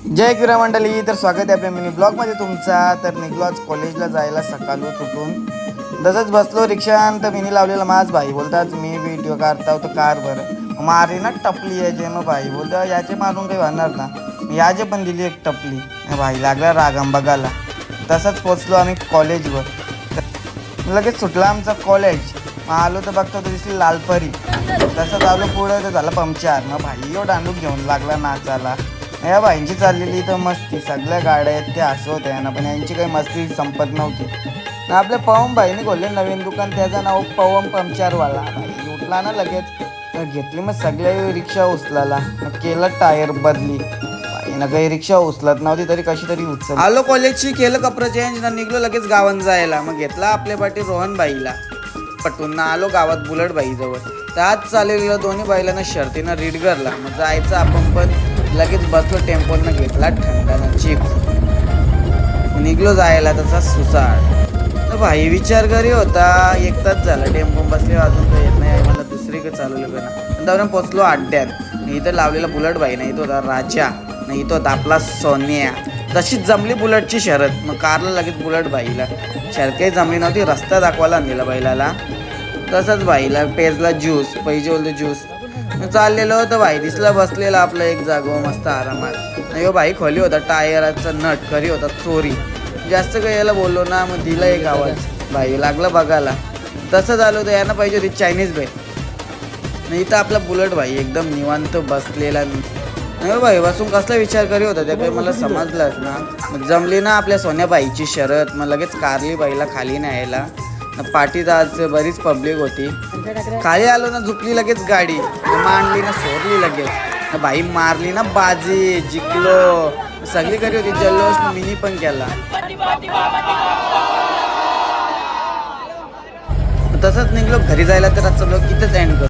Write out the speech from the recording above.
जय क्रीडा मंडळी, तर स्वागत आहे आपल्या मिनी ब्लॉगमध्ये तुमचा. तर निघलो आज कॉलेजला जायला सकाळी उठून. तसंच बसलो रिक्षान तर मिनी लावलेला माझ भाई बोलतात मी व्हिडिओ काढता होतो कारवर. मारी ना टपली याचे, मग भाई बोलता याचे मारून काही होणार ना. याचे पण दिली एक टपली. भाई लागला रागम बघायला. तसंच पोचलो आम्ही कॉलेजवर. लगेच सुटला आमचा कॉलेज. मग आलो तर बघतो तर दिसली लालपरी. तसंच आलो पुढं तर झालं पंक्चर. मग भाई यो दांडूक घेऊन लागला नाचाला. या बाईंची चाललेली तर मस्ती, सगळ्या गाड्या आहेत ते हसवत आहे ना, पण यांची काही मस्ती संपत नव्हती ना. आपल्या पवन भाईने खोलले नवीन दुकान, त्याचं नाव पवन पंक्चरवाला. भाई उठला ना लगेच घेतली मग सगळे रिक्षा उचलाला. मग केलं टायर बदली. बाईनं काही रिक्षा उचलत नव्हती तरी कशी तरी उचल. आलो कॉलेजची, केलं कपडे चेंज ना, निघलो लगेच गावात जायला. मग घेतला आपल्या पाठी रोहन भाईला पटून ना, आलो गावात बुलट बाईजवळ. तर आज चाललेलं दोन्ही बाईला शर्तीनं रीड करला. मग जायचं आपण पण. लगेच बसलो टेम्पोनं, घेतला थंडानं चिप्स. निघलो जायला तसा सुसाड. तर भाई विचार करी होता, एक तास झाला टेम्पो बसले, अजून काही येत नाही. मला दुसरीकडे चालवलं का ना. त्यावर पोचलो अड्ड्यात. इथं लावलेला बुलट भाई नाही, तो होता राजा नाही, तो होता आपला सोन्या. तशीच जमली बुलटची शरद. मग कारला लगेच बुलट भाईला शरद काही जमली नव्हती, रस्ता दाखवायला आणलेला बैलाला. तसंच भाईला पेजला ज्यूस पाहिजे बोलतो ज्यूस. चाललेलं होतं भाई दिसला बसलेला आपलं एक जागो मस्त आरामात. नाही भाई खोली होता टायराचा नट, करी होता चोरी. जास्त काही याला बोललो ना, मग दिला एक आवाज. भाई लागला बघायला. तसं झालं होतं यांना पाहिजे होती चायनीज भेट. नाही तर आपला बुलट भाई एकदम निवांत बसलेला. नाही भाई बसून कसला विचार करी होता त्या काही मला समजलंच ना. मग जमली ना आपल्या सोन्याबाईची शरत. मग लगेच कारली बाईला खाली न्यायला. पाठीत आज बरीच पब्लिक होती. खाली आलो ना, झुकली लगेच गाडी. मांडली ना, सोडली लगेच. बाई मारली ना बाजी, जिंकलो. सगळी करी होती जल्लोष, मिनी पण केला. तसंच निघलो घरी जायला. तर आजचा ब्लॉग इथंच एंड करतो.